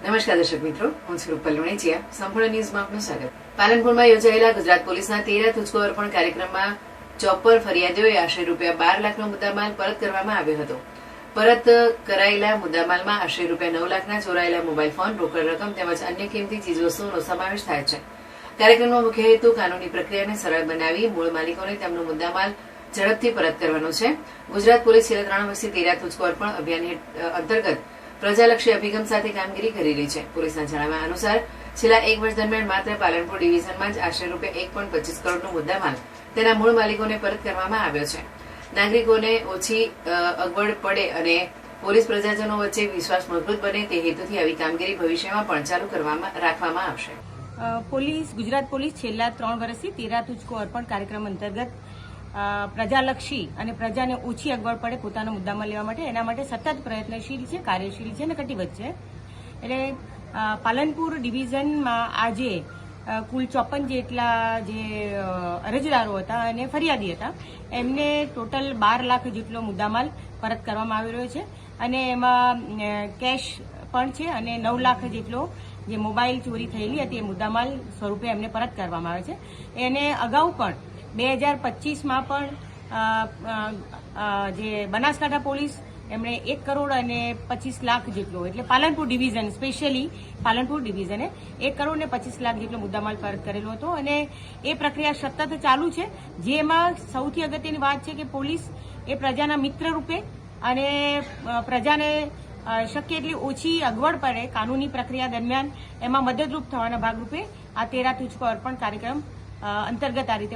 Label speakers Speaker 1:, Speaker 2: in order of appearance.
Speaker 1: નમસ્કાર દર્શક મિત્રો, હું છું રૂપલ લોણીચિયા. સંપૂર્ણ ન્યૂઝમાં આપનું સ્વાગત. પાલનપુરમાં યોજાયેલા ગુજરાત પોલીસના 13 તુચકો અર્પણ કાર્યક્રમમાં ચોપર ફરિયાદીઓએ આશરે ₹12 લાખનો મુદ્દામાલ પરત કરવામાં આવ્યો હતો. પરત કરાયેલા મુદ્દામાલમાં આશરે ₹9 લાખના ચોરાયેલા મોબાઈલ ફોન, રોકડ રકમ તેમજ અન્ય કિંમતી ચીજવસ્તુઓનો સમાવેશ થાય છે. કાર્યક્રમનો મુખ્ય હેતુ કાનૂની પ્રક્રિયાને સરળ બનાવી મૂળ માલિકોને તેમનો મુદ્દામાલ ઝડપથી પરત કરવાનો છે. ગુજરાત પોલીસ છેલ્લા 3 વર્ષથી 13 તુચકો અર્પણ અભિયાન અંતર્ગત પ્રજાલક્ષી અભિગમ સાથે કામગીરી કરી રહી છે. પોલીસના જણાવ્યા અનુસાર છેલ્લા 1 વર્ષ દરમિયાન માત્ર પાલનપુર ડિવિઝનમાં જ આશરે ₹1.25 કરોડનો મુદ્દામાલ તેના મૂળ માલિકોને પરત કરવામાં આવ્યો છે. નાગરિકોને ઓછી અગવડ પડે અને પોલીસ પ્રજાજનો વચ્ચે વિશ્વાસ મજબૂત બને તે હેતુથી આવી કામગીરી ભવિષ્યમાં પણ ચાલુ રાખવામાં આવશે.
Speaker 2: ગુજરાત પોલીસ છેલ્લા 3 વર્ષથી 13 તુચકો અર્પણ કાર્યક્રમ અંતર્ગત પ્રજાલક્ષી અને પ્રજાને ઓછી અગવડ પડે પોતાનો મુદ્દામાં લેવા માટે એના માટે સતત પ્રયત્નશીલ છે, કાર્યશીલ છે અને કટિબદ્ધ છે. એટલે પાલનપુર ડિવિઝનમાં આજે કુલ 54 જેટલા જે અરજદારો હતા અને ફરિયાદી હતા એમને ટોટલ 12 લાખ જેટલો મુદ્દામાલ પરત કરવામાં આવી રહ્યો છે અને એમાં કેશ પણ છે અને 9 લાખ જેટલો જે મોબાઈલ ચોરી થયેલી હતી એ મુદ્દામાલ સ્વરૂપે એમને પરત કરવામાં આવે છે. એને અગાઉ પણ 2025માં પણ જે બનાસકાંઠા પોલીસ એમણે 1 કરોડ અને 25 લાખ જેટલો એટલે પાલનપુર ડિવિઝન સ્પેશિયલી પાલનપુર ડિવિઝને 1 કરોડ ને 25 લાખ જેટલો મુદ્દામાલ પરત કરેલો હતો અને એ પ્રક્રિયા સતત ચાલુ છે. જેમાં સૌથી અગત્યની વાત છે કે પોલીસ એ પ્રજાના મિત્ર રૂપે અને પ્રજાને શક્ય એટલી ઓછી અગવડ પડે કાનૂની પ્રક્રિયા દરમિયાન એમાં મદદરૂપ થવાના ભાગરૂપે આ 13 તુચકો અર્પણ કાર્યક્રમ અંતર્ગત આ રીતે